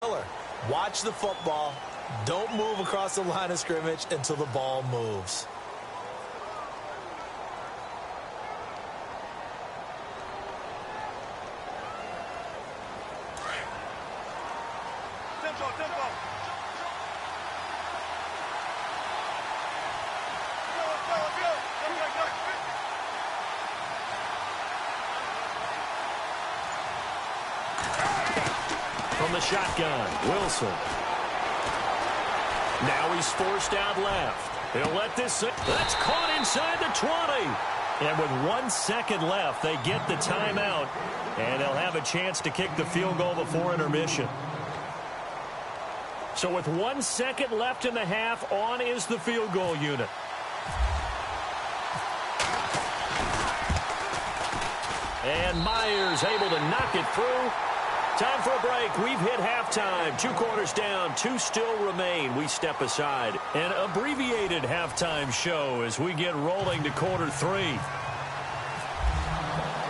Watch the football. Don't move across the line of scrimmage until the ball moves. From the shotgun, Wilson. Now he's forced out left. He'll let this... That's caught inside the 20. And with 1 second left, they get the timeout. And they'll have a chance to kick the field goal before intermission. So with 1 second left in the half, on is the field goal unit. And Myers able to knock it through. Time for a break. We've hit halftime. 2 quarters down. 2 still remain. We step aside. An abbreviated halftime show as we get rolling to quarter 3.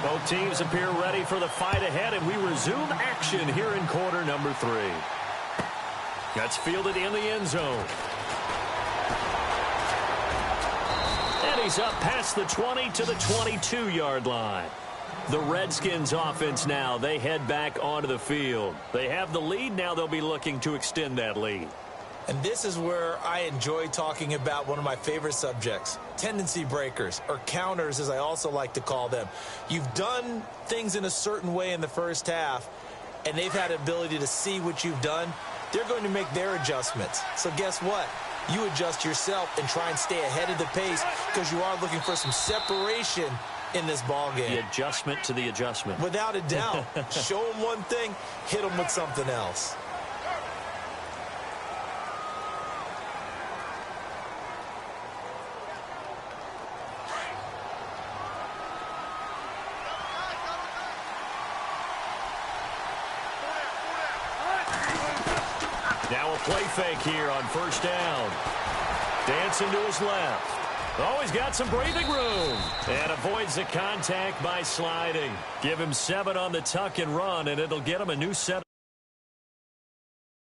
Both teams appear ready for the fight ahead, and we resume action here in quarter number 3. That's fielded in the end zone. And he's up past the 20 to the 22-yard line. The Redskins offense now, they head back onto the field. They have the lead. Now they'll be looking to extend that lead. And this is where I enjoy talking about one of my favorite subjects, tendency breakers, or counters as I also like to call them. You've done things in a certain way in the first half, and they've had the ability to see what you've done. They're going to make their adjustments. So guess what? You adjust yourself and try and stay ahead of the pace because you are looking for some separation in this ball game. The adjustment to the adjustment. Without a doubt. Show them one thing, hit them with something else. Now a play fake here on first down. Dancing to his left. Oh, he's got some breathing room. And avoids the contact by sliding. Give him 7 on the tuck and run, and it'll get him a new set.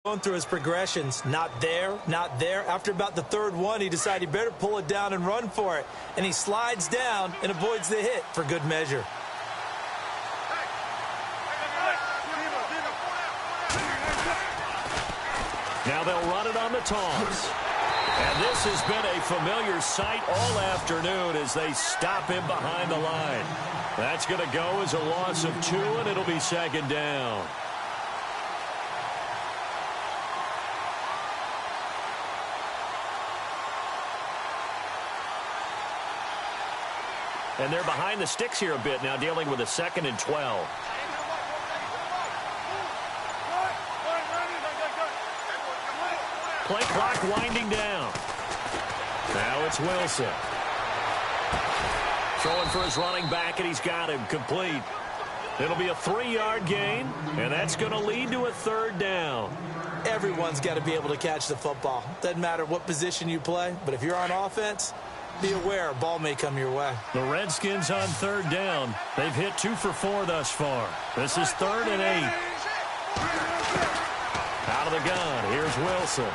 Going through his progressions, not there, not there. After about the third one, he decided he better pull it down and run for it. And he slides down and avoids the hit for good measure. Now they'll run it on the toss. And this has been a familiar sight all afternoon as they stop him behind the line. That's going to go as a loss of 2, and it'll be second down. And they're behind the sticks here a bit now, dealing with a 2nd and 12. Play clock winding down. Now it's Wilson. Throwing for his running back, and he's got him complete. It'll be a 3-yard gain, and that's going to lead to a 3rd down. Everyone's got to be able to catch the football. Doesn't matter what position you play, but if you're on offense, be aware a ball may come your way. The Redskins on 3rd down. They've hit 2 for 4 thus far. This is 3rd and 8. Out of the gun, here's Wilson.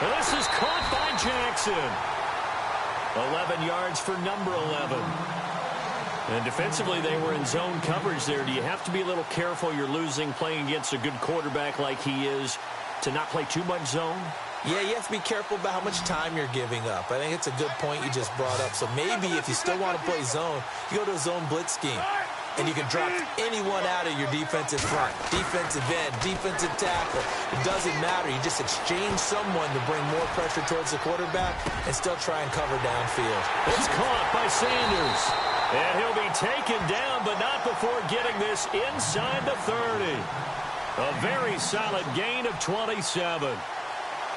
This is caught by Jackson. 11 yards for number 11. And defensively, they were in zone coverage there. Do you have to be a little careful you're losing playing against a good quarterback like he is to not play too much zone? Yeah, you have to be careful about how much time you're giving up. I think it's a good point you just brought up. So maybe if you still want to play zone, you go to a zone blitz scheme. And you can drop anyone out of your defensive front, defensive end, defensive tackle. It doesn't matter. You just exchange someone to bring more pressure towards the quarterback and still try and cover downfield. It's caught by Sanders. And he'll be taken down, but not before getting this inside the 30. A very solid gain of 27.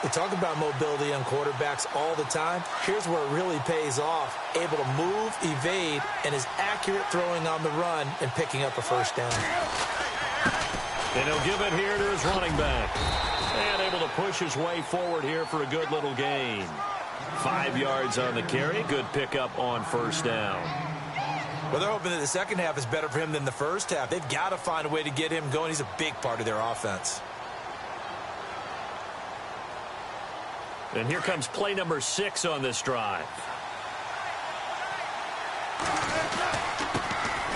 We talk about mobility on quarterbacks all the time. Here's where it really pays off. Able to move, evade, and is accurate throwing on the run and picking up a first down. And he'll give it here to his running back. And able to push his way forward here for a good little gain. 5 yards on the carry. Good pickup on first down. Well, they're hoping that the second half is better for him than the first half. They've got to find a way to get him going. He's a big part of their offense. And here comes play number 6 on this drive.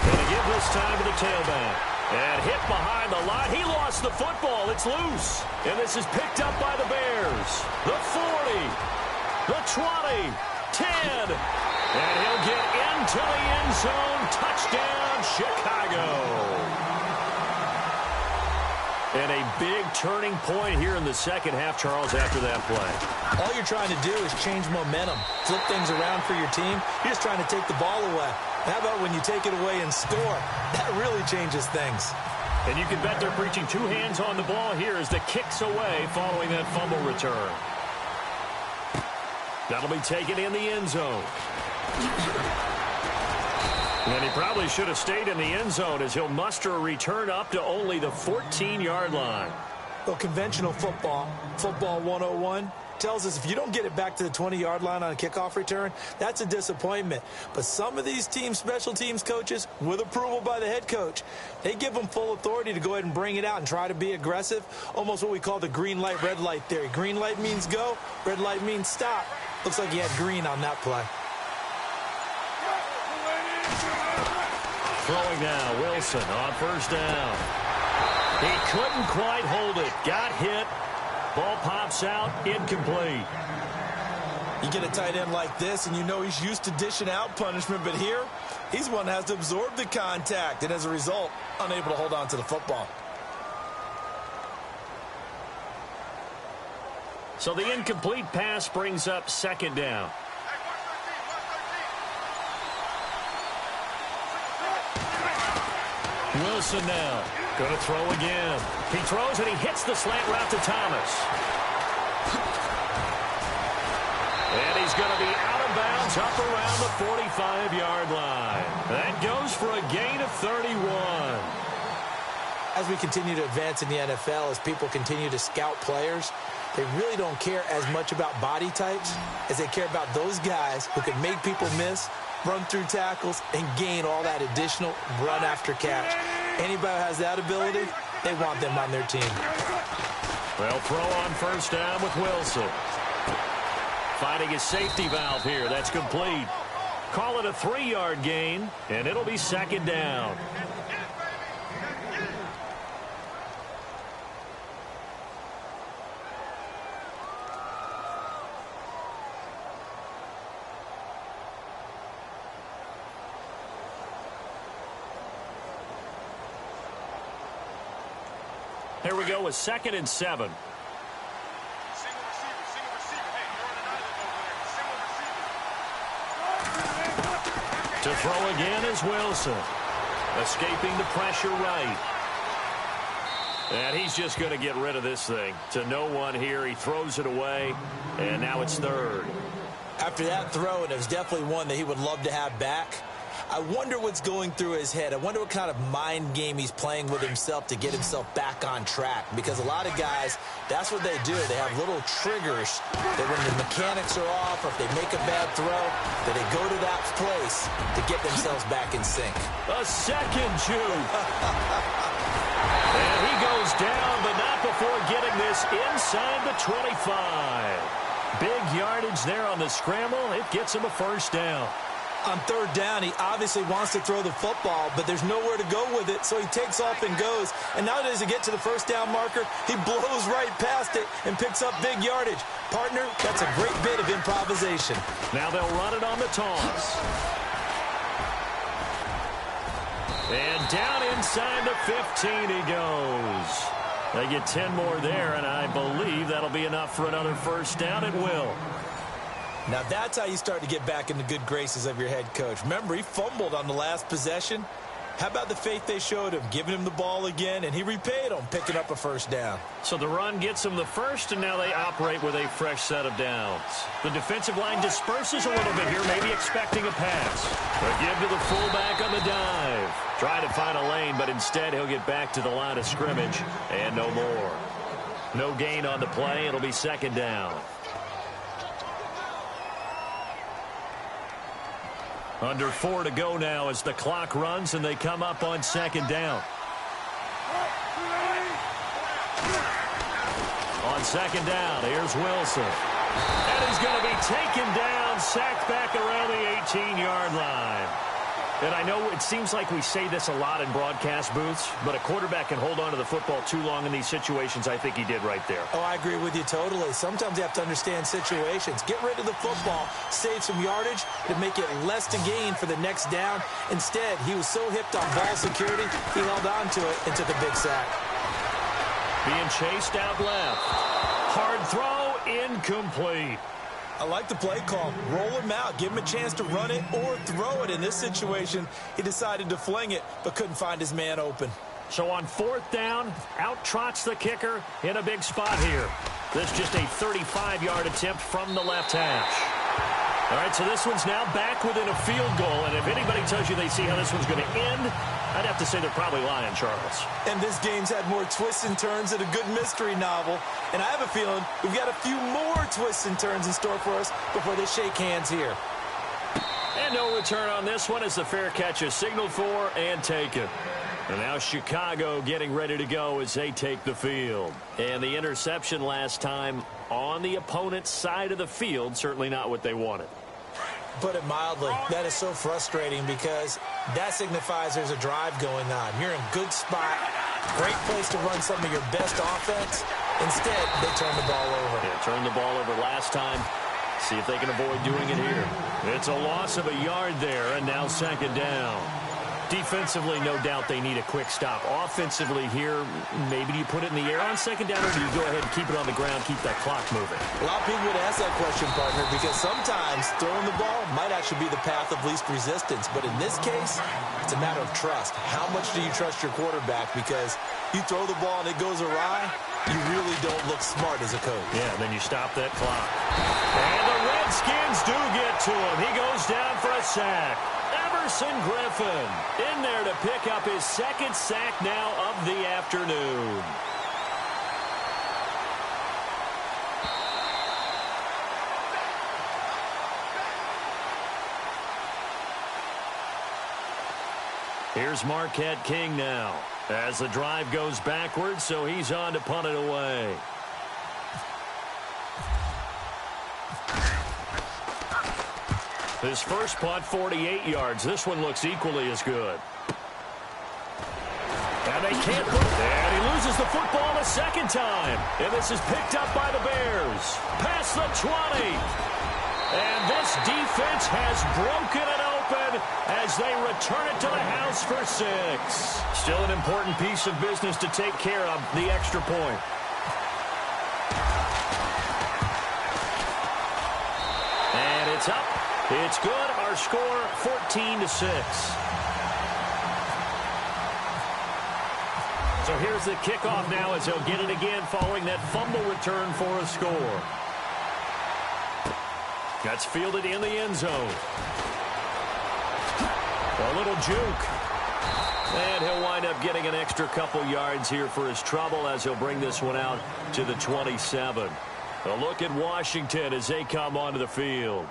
Gonna give this time to the tailback. And hit behind the line. He lost the football. It's loose. And this is picked up by the Bears. The 40. The 20. 10. And he'll get into the end zone. Touchdown, Chicago. And a big turning point here in the second half, Charles, after that play. All you're trying to do is change momentum, flip things around for your team. You're just trying to take the ball away. How about when you take it away and score? That really changes things. And you can bet they're preaching 2 hands on the ball here as the kick's away following that fumble return. That'll be taken in the end zone. And he probably should have stayed in the end zone as he'll muster a return up to only the 14-yard line. Well, conventional football 101, tells us if you don't get it back to the 20-yard line on a kickoff return, that's a disappointment. But some of these special teams coaches, with approval by the head coach, they give them full authority to go ahead and bring it out and try to be aggressive, almost what we call the green light, red light theory. Green light means go, red light means stop. Looks like he had green on that play. Throwing now, Wilson on first down. He couldn't quite hold it. Got hit. Ball pops out, incomplete. You get a tight end like this, and you know he's used to dishing out punishment, but here, he's one that has to absorb the contact, and as a result, unable to hold on to the football. So the incomplete pass brings up second down. Wilson now. Going to throw again. He throws and he hits the slant route to Thomas. And he's going to be out of bounds up around the 45-yard line. That goes for a gain of 31. As we continue to advance in the NFL, as people continue to scout players, they really don't care as much about body types as they care about those guys who can make people miss, run through tackles, and gain all that additional run after catch. Anybody who has that ability, they want them on their team. Well, throw on first down with Wilson. Finding his safety valve here. That's complete. Call it a 3-yard gain, and it'll be second down. Here we go with 2nd and 7. To throw again is Wilson. Escaping the pressure right. And he's just going to get rid of this thing. To no one here. He throws it away. And now it's 3rd. After that throw, and it was definitely one that he would love to have back, I wonder what's going through his head. I wonder what kind of mind game he's playing with himself to get himself back on track. Because a lot of guys, that's what they do. They have little triggers that when the mechanics are off or if they make a bad throw, that they go to that place to get themselves back in sync. A second juke. And he goes down, but not before getting this inside the 25. Big yardage there on the scramble. It gets him a first down. On 3rd down, he obviously wants to throw the football, but there's nowhere to go with it, so he takes off and goes. And nowadays, to get to the first down marker, he blows right past it and picks up big yardage. Partner, that's a great bit of improvisation. Now they'll run it on the toss. And down inside the 15 he goes. They get 10 more there, and I believe that'll be enough for another first down. It will. Now that's how you start to get back in the good graces of your head coach. Remember, he fumbled on the last possession. How about the faith they showed him, giving him the ball again, and he repaid them, picking up a first down. So the run gets them the first, and now they operate with a fresh set of downs. The defensive line disperses a little bit here, maybe expecting a pass. A give to the fullback on the dive. Trying to find a lane, but instead he'll get back to the line of scrimmage, and no more. No gain on the play. It'll be second down. Under 4 to go now as the clock runs and they come up on second down. On second down, here's Wilson. And he's going to be taken down, sacked back around the 18-yard line. And I know it seems like we say this a lot in broadcast booths, but a quarterback can hold on to the football too long in these situations. I think he did right there. Oh, I agree with you totally. Sometimes you have to understand situations. Get rid of the football, save some yardage to make it less to gain for the next down. Instead, he was so hipped on ball security, he held on to it and took a big sack. Being chased out left. Hard throw, incomplete. I like the play call. Roll him out. Give him a chance to run it or throw it. In this situation, he decided to fling it, but couldn't find his man open. So on 4th down, out trots the kicker in a big spot here. This just a 35-yard attempt from the left hash. All right, so this one's now back within a field goal, and if anybody tells you they see how this one's going to end, I'd have to say they're probably lying, Charles. And this game's had more twists and turns than a good mystery novel. And I have a feeling we've got a few more twists and turns in store for us before they shake hands here. And no return on this one as the fair catch is signaled for and taken. And now Chicago getting ready to go as they take the field. And the interception last time on the opponent's side of the field, certainly not what they wanted. Put it mildly, that is so frustrating because that signifies there's a drive going on. You're in a good spot, great place to run some of your best offense. Instead, they turn the ball over. Yeah, turned the ball over last time. See if they can avoid doing it here. It's a loss of a yard there, and now 2nd down. Defensively, no doubt they need a quick stop. Offensively here, maybe do you put it in the air on 2nd down, or do you go ahead and keep it on the ground, keep that clock moving? A lot of people would ask that question, partner, because sometimes throwing the ball might actually be the path of least resistance. But in this case, it's a matter of trust. How much do you trust your quarterback? Because you throw the ball and it goes awry, you really don't look smart as a coach. Yeah, then you stop that clock. And the Redskins do get to him. He goes down for a sack. Everson Griffin in there to pick up his 2nd sack now of the afternoon. Here's Marquette King now as the drive goes backwards, so he's on to punt it away. His first punt, 48 yards. This one looks equally as good. And they can't put it. And he loses the football a 2nd time. And this is picked up by the Bears. Past the 20. And this defense has broken it open as they return it to the house for 6. Still an important piece of business to take care of, the extra point. And it's up. It's good. Our score, 14-6. So here's the kickoff now as he'll get it again following that fumble return for a score. That's fielded in the end zone. A little juke. And he'll wind up getting an extra couple yards here for his trouble as he'll bring this one out to the 27. A look at Washington as they come onto the field.